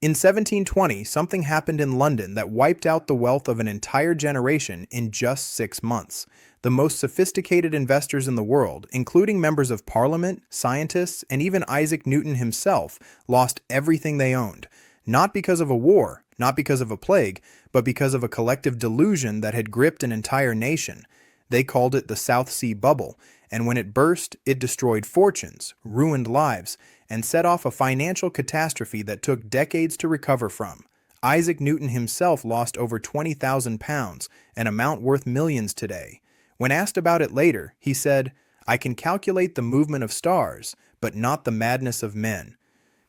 In 1720, something happened in London that wiped out the wealth of an entire generation in just 6 months. The most sophisticated investors in the world, including members of parliament, scientists, and even Isaac Newton himself, lost everything they owned. Not because of a war, not because of a plague, but because of a collective delusion that had gripped an entire nation. They called it the South Sea Bubble, and when it burst, it destroyed fortunes, ruined lives, and set off a financial catastrophe that took decades to recover from. Isaac Newton himself lost over £20,000, an amount worth millions today. When asked about it later, he said, "I can calculate the movement of stars, but not the madness of men."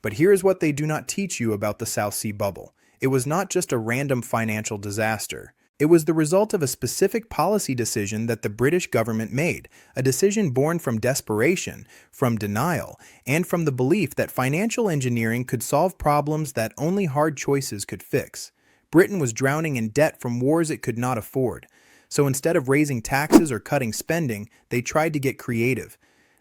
But here is what they do not teach you about the South Sea Bubble. It was not just a random financial disaster. It was the result of a specific policy decision that the British government made, a decision born from desperation, from denial, and from the belief that financial engineering could solve problems that only hard choices could fix. Britain was drowning in debt from wars it could not afford. So instead of raising taxes or cutting spending, they tried to get creative.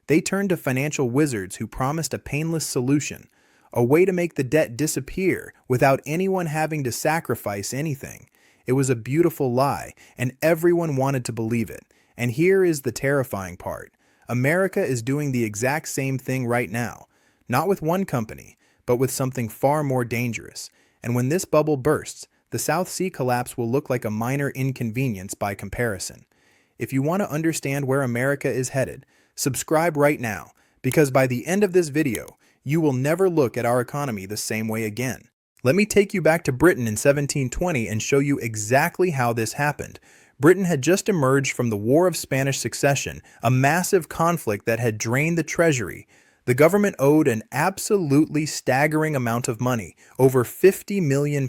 They turned to financial wizards who promised a painless solution, a way to make the debt disappear without anyone having to sacrifice anything. It was a beautiful lie, and everyone wanted to believe it. And here is the terrifying part. America is doing the exact same thing right now. Not with one company, but with something far more dangerous. And when this bubble bursts, the South Sea collapse will look like a minor inconvenience by comparison. If you want to understand where America is headed, subscribe right now, because by the end of this video, you will never look at our economy the same way again. Let me take you back to Britain in 1720 and show you exactly how this happened. Britain had just emerged from the War of Spanish Succession, a massive conflict that had drained the treasury. The government owed an absolutely staggering amount of money, over £50 million,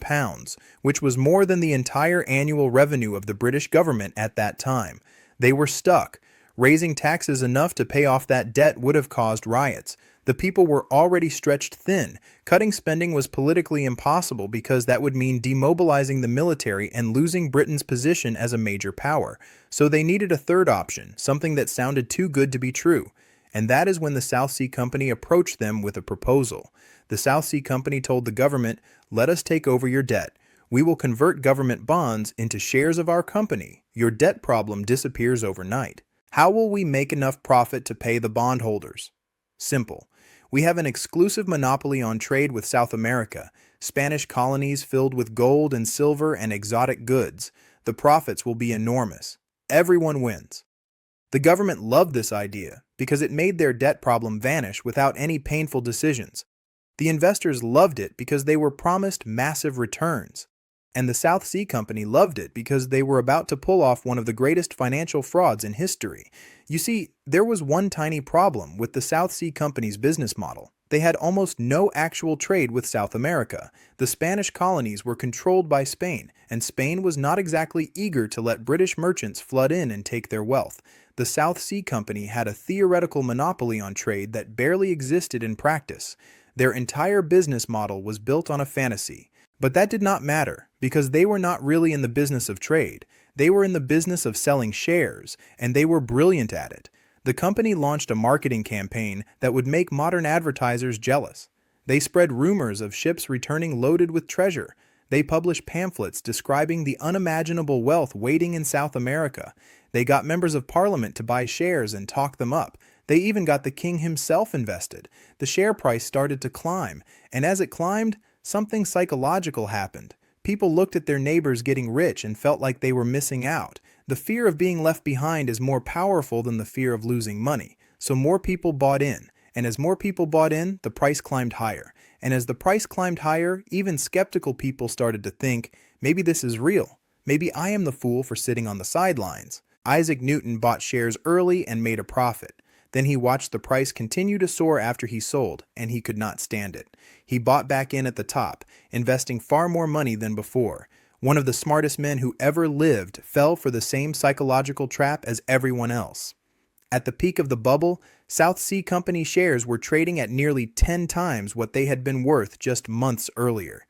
which was more than the entire annual revenue of the British government at that time. They were stuck. Raising taxes enough to pay off that debt would have caused riots. The people were already stretched thin. Cutting spending was politically impossible because that would mean demobilizing the military and losing Britain's position as a major power. So they needed a third option, something that sounded too good to be true. And that is when the South Sea Company approached them with a proposal. The South Sea Company told the government, "Let us take over your debt. We will convert government bonds into shares of our company. Your debt problem disappears overnight. How will we make enough profit to pay the bondholders?" Simple. We have an exclusive monopoly on trade with South America, Spanish colonies filled with gold and silver and exotic goods. The profits will be enormous. Everyone wins. The government loved this idea because it made their debt problem vanish without any painful decisions. The investors loved it because they were promised massive returns. And the South Sea Company loved it because they were about to pull off one of the greatest financial frauds in history. You see, there was one tiny problem with the South Sea Company's business model. They had almost no actual trade with South America. The Spanish colonies were controlled by Spain, and Spain was not exactly eager to let British merchants flood in and take their wealth. The South Sea Company had a theoretical monopoly on trade that barely existed in practice. Their entire business model was built on a fantasy. But that did not matter, because they were not really in the business of trade. They were in the business of selling shares, and they were brilliant at it. The company launched a marketing campaign that would make modern advertisers jealous. They spread rumors of ships returning loaded with treasure. They published pamphlets describing the unimaginable wealth waiting in South America. They got members of parliament to buy shares and talk them up. They even got the king himself invested. The share price started to climb, and as it climbed, something psychological happened. People looked at their neighbors getting rich and felt like they were missing out. The fear of being left behind is more powerful than the fear of losing money. So more people bought in. And as more people bought in, the price climbed higher. And as the price climbed higher, even skeptical people started to think, maybe this is real. Maybe I am the fool for sitting on the sidelines. Isaac Newton bought shares early and made a profit. Then he watched the price continue to soar after he sold, and he could not stand it. He bought back in at the top, investing far more money than before. One of the smartest men who ever lived fell for the same psychological trap as everyone else. At the peak of the bubble, South Sea Company shares were trading at nearly 10 times what they had been worth just months earlier.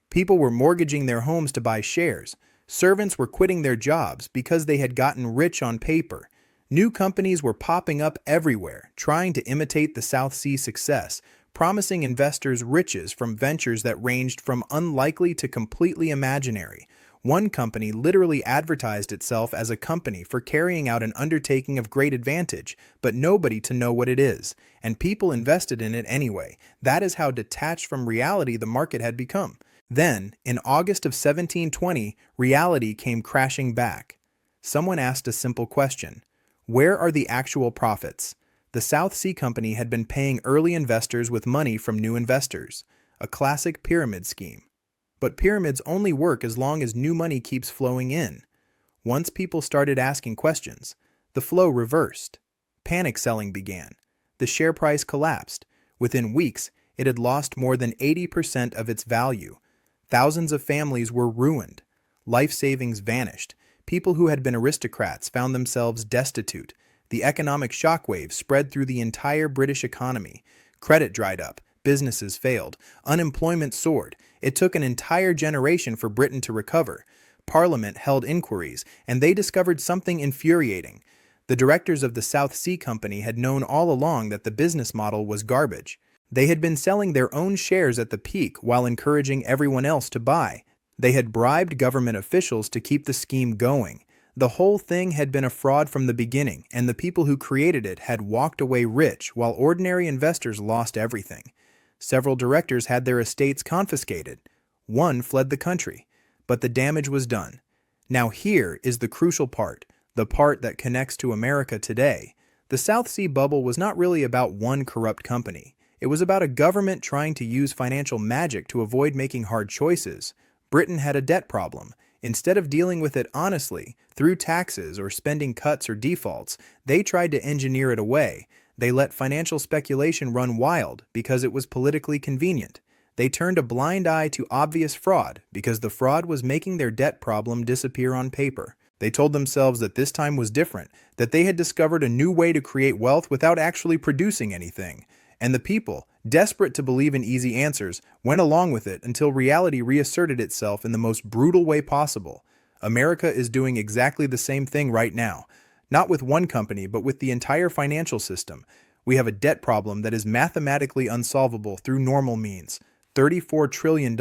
People were mortgaging their homes to buy shares. Servants were quitting their jobs because they had gotten rich on paper. New companies were popping up everywhere, trying to imitate the South Sea success. promising investors riches from ventures that ranged from unlikely to completely imaginary. One company literally advertised itself as a company for carrying out an undertaking of great advantage, but nobody to know what it is, and people invested in it anyway. That is how detached from reality the market had become. Then, in August of 1720, reality came crashing back. Someone asked a simple question: where are the actual profits? The South Sea Company had been paying early investors with money from new investors, a classic pyramid scheme. But pyramids only work as long as new money keeps flowing in. Once people started asking questions, the flow reversed. Panic selling began. The share price collapsed. Within weeks, it had lost more than 80% of its value. Thousands of families were ruined. Life savings vanished. People who had been aristocrats found themselves destitute. The economic shockwave spread through the entire British economy. Credit dried up. Businesses failed. Unemployment soared. It took an entire generation for Britain to recover. Parliament held inquiries, and they discovered something infuriating. The directors of the South Sea Company had known all along that the business model was garbage. They had been selling their own shares at the peak while encouraging everyone else to buy. They had bribed government officials to keep the scheme going. The whole thing had been a fraud from the beginning, and the people who created it had walked away rich while ordinary investors lost everything. Several directors had their estates confiscated. One fled the country. But the damage was done. Now here is the crucial part, the part that connects to America today. The South Sea Bubble was not really about one corrupt company. It was about a government trying to use financial magic to avoid making hard choices. Britain had a debt problem. Instead of dealing with it honestly, through taxes or spending cuts or defaults, they tried to engineer it away. They let financial speculation run wild because it was politically convenient. They turned a blind eye to obvious fraud because the fraud was making their debt problem disappear on paper. They told themselves that this time was different, that they had discovered a new way to create wealth without actually producing anything. And the people, desperate to believe in easy answers, went along with it until reality reasserted itself in the most brutal way possible. America is doing exactly the same thing right now. Not with one company, but with the entire financial system. We have a debt problem that is mathematically unsolvable through normal means, $34 trillion,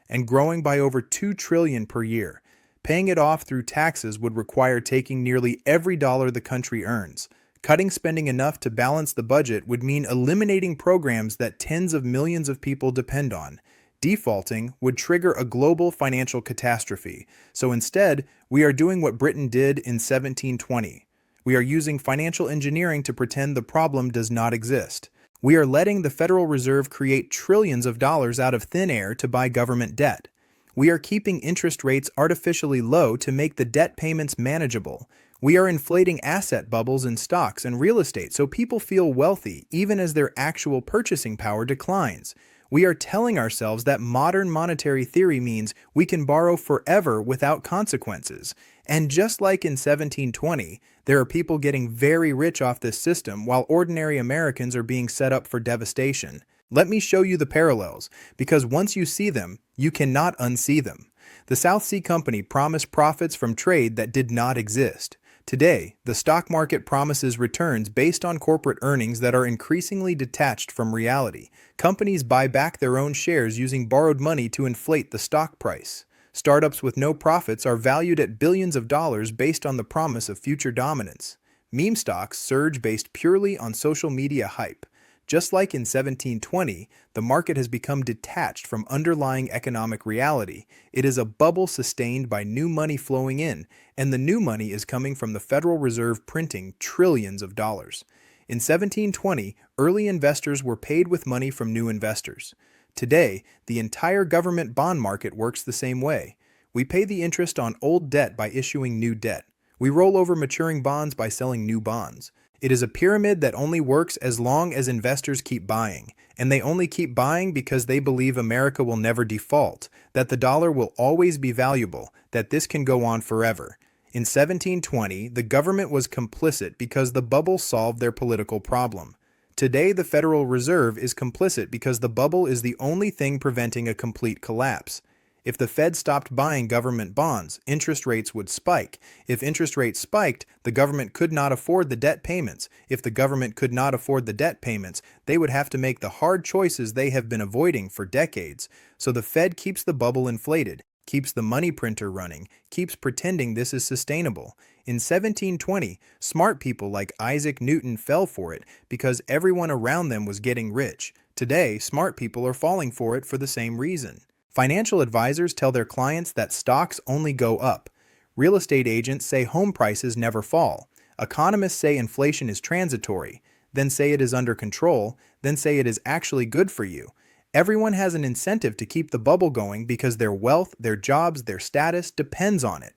and growing by over $2 trillion per year. Paying it off through taxes would require taking nearly every dollar the country earns. Cutting spending enough to balance the budget would mean eliminating programs that tens of millions of people depend on. Defaulting would trigger a global financial catastrophe. So instead, we are doing what Britain did in 1720. We are using financial engineering to pretend the problem does not exist. We are letting the Federal Reserve create trillions of dollars out of thin air to buy government debt. We are keeping interest rates artificially low to make the debt payments manageable. We are inflating asset bubbles in stocks and real estate so people feel wealthy even as their actual purchasing power declines. We are telling ourselves that modern monetary theory means we can borrow forever without consequences. And just like in 1720, there are people getting very rich off this system while ordinary Americans are being set up for devastation. Let me show you the parallels, because once you see them, you cannot unsee them. The South Sea Company promised profits from trade that did not exist. Today, the stock market promises returns based on corporate earnings that are increasingly detached from reality. Companies buy back their own shares using borrowed money to inflate the stock price. Startups with no profits are valued at billions of dollars based on the promise of future dominance. Meme stocks surge based purely on social media hype. Just like in 1720, the market has become detached from underlying economic reality. It is a bubble sustained by new money flowing in, and the new money is coming from the Federal Reserve printing trillions of dollars. In 1720, early investors were paid with money from new investors. Today, the entire government bond market works the same way. We pay the interest on old debt by issuing new debt. We roll over maturing bonds by selling new bonds. It is a pyramid that only works as long as investors keep buying, and they only keep buying because they believe America will never default, that the dollar will always be valuable, that this can go on forever. In 1720, the government was complicit because the bubble solved their political problem. Today, the Federal Reserve is complicit because the bubble is the only thing preventing a complete collapse. If the Fed stopped buying government bonds, interest rates would spike. If interest rates spiked, the government could not afford the debt payments. If the government could not afford the debt payments, they would have to make the hard choices they have been avoiding for decades. So the Fed keeps the bubble inflated, keeps the money printer running, keeps pretending this is sustainable. In 1720, smart people like Isaac Newton fell for it because everyone around them was getting rich. Today, smart people are falling for it for the same reason. Financial advisors tell their clients that stocks only go up. Real estate agents say home prices never fall. Economists say inflation is transitory, then say it is under control, then say it is actually good for you. Everyone has an incentive to keep the bubble going because their wealth, their jobs, their status depends on it.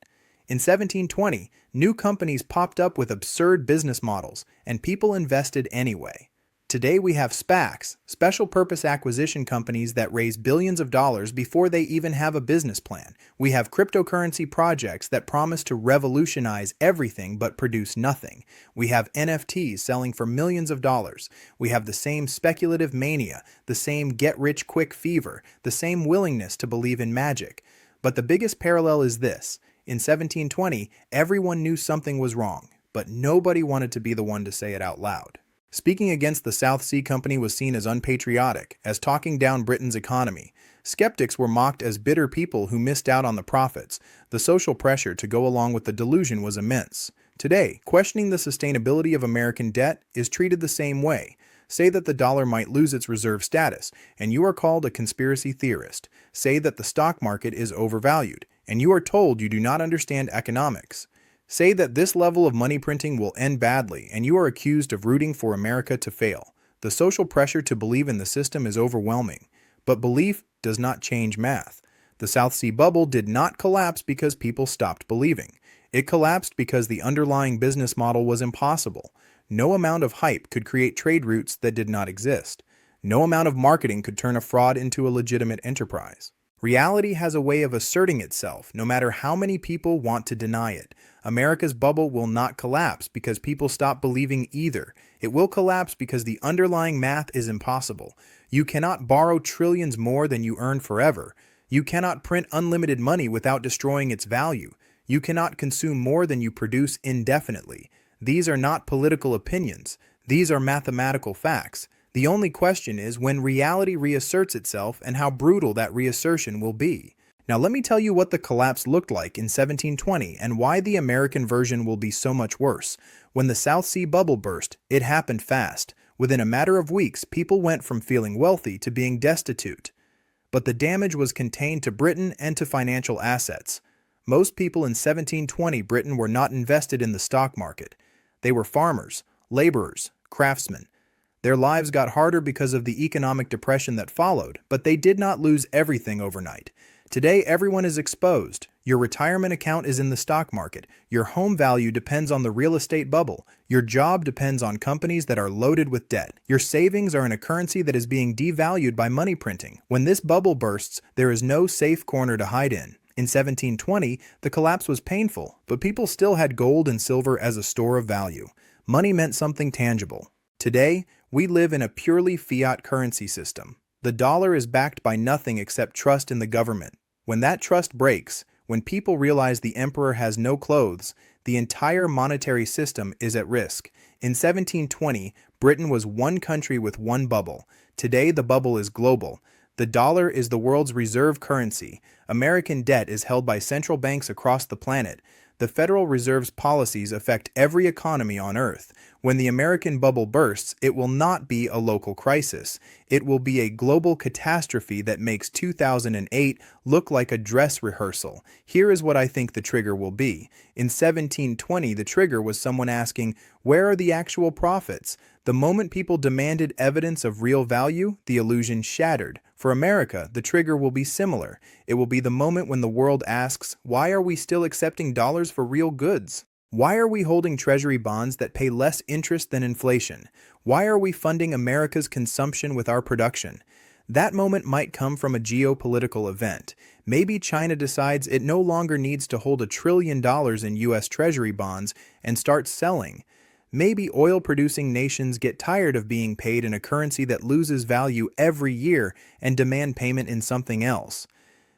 In 1720, new companies popped up with absurd business models, and people invested anyway. Today we have SPACs, special purpose acquisition companies that raise billions of dollars before they even have a business plan. We have cryptocurrency projects that promise to revolutionize everything but produce nothing. We have NFTs selling for millions of dollars. We have the same speculative mania, the same get-rich-quick fever, the same willingness to believe in magic. But the biggest parallel is this. In 1720, everyone knew something was wrong, but nobody wanted to be the one to say it out loud. Speaking against the South Sea Company was seen as unpatriotic, as talking down Britain's economy. Skeptics were mocked as bitter people who missed out on the profits. The social pressure to go along with the delusion was immense. Today, questioning the sustainability of American debt is treated the same way. Say that the dollar might lose its reserve status, and you are called a conspiracy theorist. Say that the stock market is overvalued, and you are told you do not understand economics. Say that this level of money printing will end badly, and you are accused of rooting for America to fail. The social pressure to believe in the system is overwhelming, but belief does not change math. The South Sea bubble did not collapse because people stopped believing. It collapsed because the underlying business model was impossible. No amount of hype could create trade routes that did not exist. No amount of marketing could turn a fraud into a legitimate enterprise. Reality has a way of asserting itself, no matter how many people want to deny it. America's bubble will not collapse because people stop believing either. It will collapse because the underlying math is impossible. You cannot borrow trillions more than you earn forever. You cannot print unlimited money without destroying its value. You cannot consume more than you produce indefinitely. These are not political opinions. These are mathematical facts. The only question is when reality reasserts itself and how brutal that reassertion will be. Now let me tell you what the collapse looked like in 1720 and why the American version will be so much worse. When the South Sea bubble burst, it happened fast. Within a matter of weeks, people went from feeling wealthy to being destitute. But the damage was contained to Britain and to financial assets. Most people in 1720 Britain were not invested in the stock market. They were farmers, laborers, craftsmen. Their lives got harder because of the economic depression that followed, but they did not lose everything overnight. Today, everyone is exposed. Your retirement account is in the stock market. Your home value depends on the real estate bubble. Your job depends on companies that are loaded with debt. Your savings are in a currency that is being devalued by money printing. When this bubble bursts, there is no safe corner to hide in. In 1720, the collapse was painful, but people still had gold and silver as a store of value. Money meant something tangible. Today, we live in a purely fiat currency system. The dollar is backed by nothing except trust in the government. When that trust breaks, when people realize the emperor has no clothes, the entire monetary system is at risk. In 1720, Britain was one country with one bubble. Today, the bubble is global. The dollar is the world's reserve currency. American debt is held by central banks across the planet. The Federal Reserve's policies affect every economy on Earth. When the American bubble bursts, it will not be a local crisis. It will be a global catastrophe that makes 2008 look like a dress rehearsal. Here is what I think the trigger will be. In 1720, the trigger was someone asking, "Where are the actual profits?" The moment people demanded evidence of real value, the illusion shattered. For America, the trigger will be similar. It will be the moment when the world asks, "Why are we still accepting dollars for real goods? Why are we holding treasury bonds that pay less interest than inflation? Why are we funding America's consumption with our production?" That moment might come from a geopolitical event. Maybe China decides it no longer needs to hold $1 trillion in U.S. Treasury bonds and starts selling. Maybe oil-producing nations get tired of being paid in a currency that loses value every year and demand payment in something else.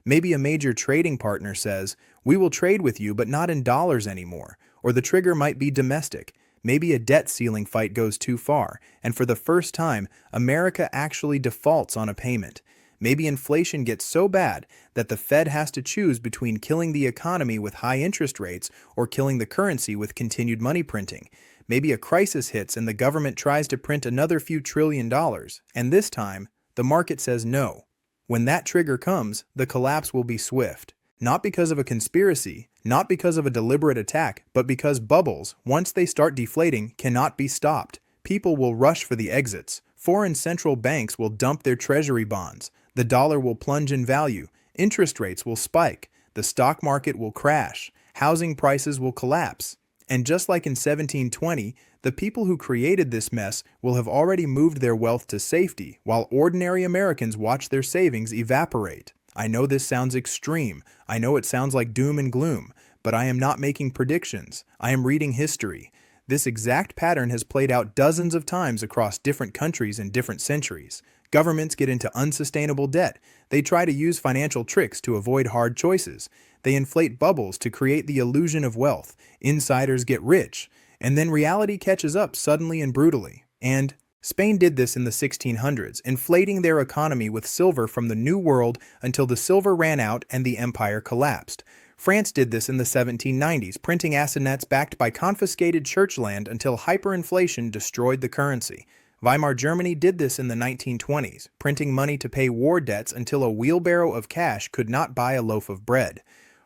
Maybe a major trading partner says, "We will trade with you, but not in dollars anymore," or the trigger might be domestic. Maybe a debt ceiling fight goes too far, and for the first time, America actually defaults on a payment. Maybe inflation gets so bad that the Fed has to choose between killing the economy with high interest rates or killing the currency with continued money printing. Maybe a crisis hits and the government tries to print another few trillion dollars, and this time, the market says no. When that trigger comes, the collapse will be swift. Not because of a conspiracy, not because of a deliberate attack, but because bubbles, once they start deflating, cannot be stopped. People will rush for the exits. Foreign central banks will dump their treasury bonds. The dollar will plunge in value. Interest rates will spike. The stock market will crash. Housing prices will collapse. And just like in 1720, the people who created this mess will have already moved their wealth to safety, while ordinary Americans watch their savings evaporate. I know this sounds extreme. I know it sounds like doom and gloom, but I am not making predictions. I am reading history. This exact pattern has played out dozens of times across different countries in different centuries. Governments get into unsustainable debt. They try to use financial tricks to avoid hard choices. They inflate bubbles to create the illusion of wealth. Insiders get rich. And then reality catches up suddenly and brutally. And Spain did this in the 1600s, inflating their economy with silver from the New World until the silver ran out and the empire collapsed. France did this in the 1790s, printing assignats backed by confiscated church land until hyperinflation destroyed the currency. Weimar Germany did this in the 1920s, printing money to pay war debts until a wheelbarrow of cash could not buy a loaf of bread.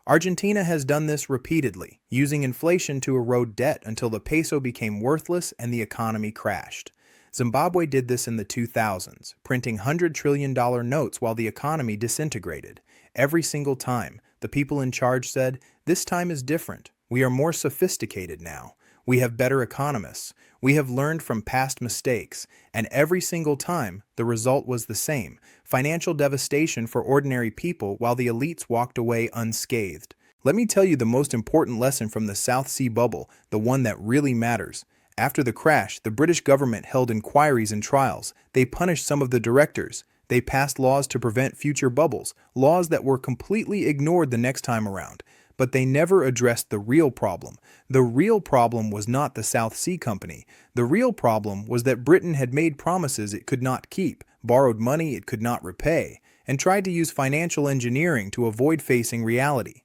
Argentina has done this repeatedly, using inflation to erode debt until the peso became worthless and the economy crashed. Zimbabwe did this in the 2000s, printing $100 trillion notes while the economy disintegrated. Every single time, the people in charge said, "This time is different. We are more sophisticated now. We have better economists. We have learned from past mistakes." And every single time, the result was the same: financial devastation for ordinary people while the elites walked away unscathed. Let me tell you the most important lesson from the South Sea bubble, the one that really matters. After the crash, the British government held inquiries and trials. They punished some of the directors. They passed laws to prevent future bubbles, laws that were completely ignored the next time around. But they never addressed the real problem. The real problem was not the South Sea Company. The real problem was that Britain had made promises it could not keep, borrowed money it could not repay, and tried to use financial engineering to avoid facing reality.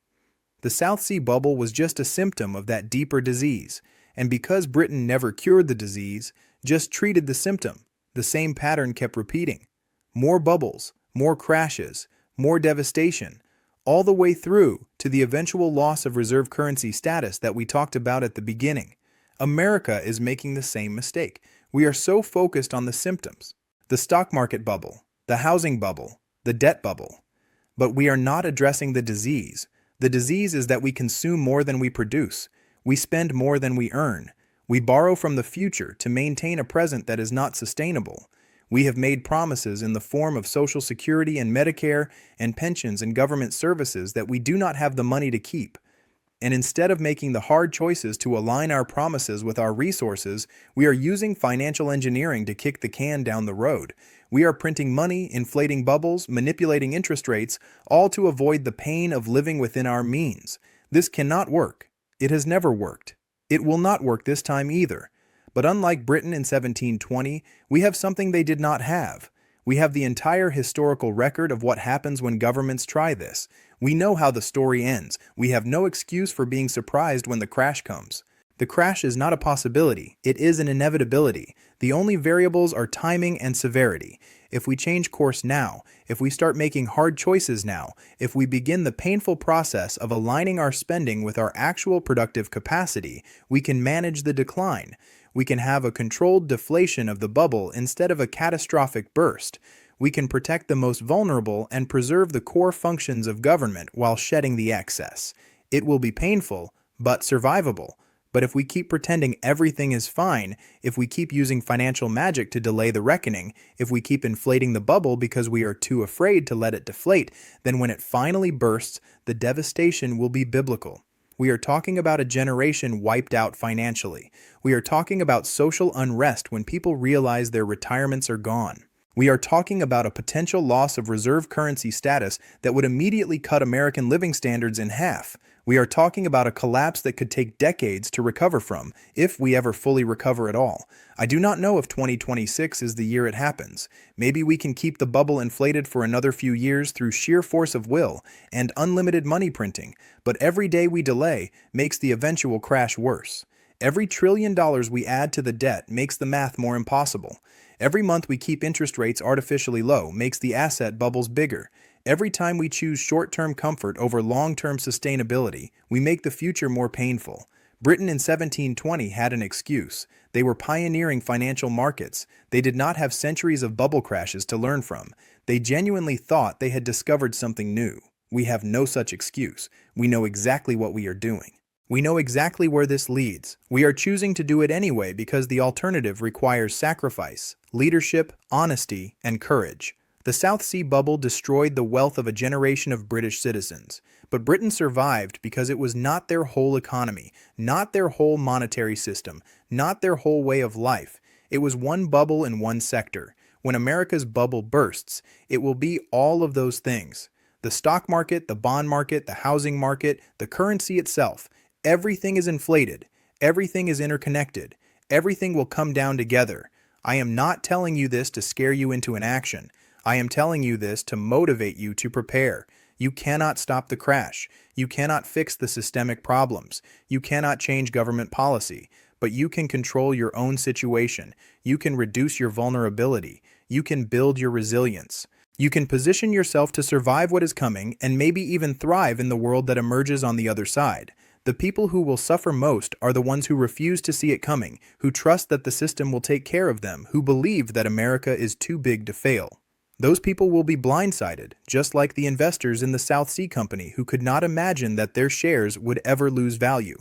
The South Sea bubble was just a symptom of that deeper disease. And because Britain never cured the disease, just treated the symptom, the same pattern kept repeating. More bubbles, more crashes, more devastation, all the way through to the eventual loss of reserve currency status that we talked about at the beginning. America is making the same mistake. We are so focused on the symptoms, the stock market bubble, the housing bubble, the debt bubble. But we are not addressing the disease. The disease is that we consume more than we produce. We spend more than we earn. We borrow from the future to maintain a present that is not sustainable. We have made promises in the form of Social Security and Medicare and pensions and government services that we do not have the money to keep. And instead of making the hard choices to align our promises with our resources, we are using financial engineering to kick the can down the road. We are printing money, inflating bubbles, manipulating interest rates, all to avoid the pain of living within our means. This cannot work. It has never worked. It will not work this time either. But unlike Britain in 1720, we have something they did not have. We have the entire historical record of what happens when governments try this. We know how the story ends. We have no excuse for being surprised when the crash comes. The crash is not a possibility. It is an inevitability. The only variables are timing and severity. If we change course now, if we start making hard choices now, if we begin the painful process of aligning our spending with our actual productive capacity, we can manage the decline. We can have a controlled deflation of the bubble instead of a catastrophic burst. We can protect the most vulnerable and preserve the core functions of government while shedding the excess. It will be painful, but survivable. But if we keep pretending everything is fine, if we keep using financial magic to delay the reckoning, if we keep inflating the bubble because we are too afraid to let it deflate, then when it finally bursts, the devastation will be biblical. We are talking about a generation wiped out financially. We are talking about social unrest when people realize their retirements are gone. We are talking about a potential loss of reserve currency status that would immediately cut American living standards in half. We are talking about a collapse that could take decades to recover from, if we ever fully recover at all. I do not know if 2026 is the year it happens. Maybe we can keep the bubble inflated for another few years through sheer force of will and unlimited money printing, but every day we delay makes the eventual crash worse. Every $1 trillion we add to the debt makes the math more impossible. Every month we keep interest rates artificially low makes the asset bubbles bigger. Every time we choose short-term comfort over long-term sustainability, we make the future more painful. Britain in 1720 had an excuse. They were pioneering financial markets. They did not have centuries of bubble crashes to learn from. They genuinely thought they had discovered something new. We have no such excuse. We know exactly what we are doing. We know exactly where this leads. We are choosing to do it anyway because the alternative requires sacrifice, leadership, honesty, and courage. The South Sea bubble destroyed the wealth of a generation of British citizens, but Britain survived because it was not their whole economy, not their whole monetary system, not their whole way of life. It was one bubble in one sector. When America's bubble bursts, it will be all of those things. The stock market, the bond market, the housing market, the currency itself. Everything is inflated. Everything is interconnected. Everything will come down together. I am not telling you this to scare you into an action. I am telling you this to motivate you to prepare. You cannot stop the crash. You cannot fix the systemic problems. You cannot change government policy. But you can control your own situation. You can reduce your vulnerability. You can build your resilience. You can position yourself to survive what is coming and maybe even thrive in the world that emerges on the other side. The people who will suffer most are the ones who refuse to see it coming, who trust that the system will take care of them, who believe that America is too big to fail. Those people will be blindsided, just like the investors in the South Sea Company who could not imagine that their shares would ever lose value.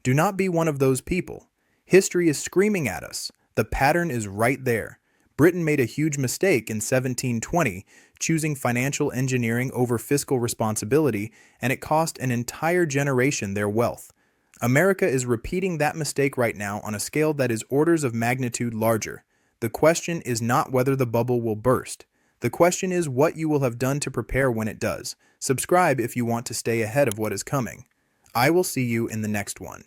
Do not be one of those people. History is screaming at us. The pattern is right there. Britain made a huge mistake in 1720, choosing financial engineering over fiscal responsibility, and it cost an entire generation their wealth. America is repeating that mistake right now on a scale that is orders of magnitude larger. The question is not whether the bubble will burst. The question is what you will have done to prepare when it does. Subscribe if you want to stay ahead of what is coming. I will see you in the next one.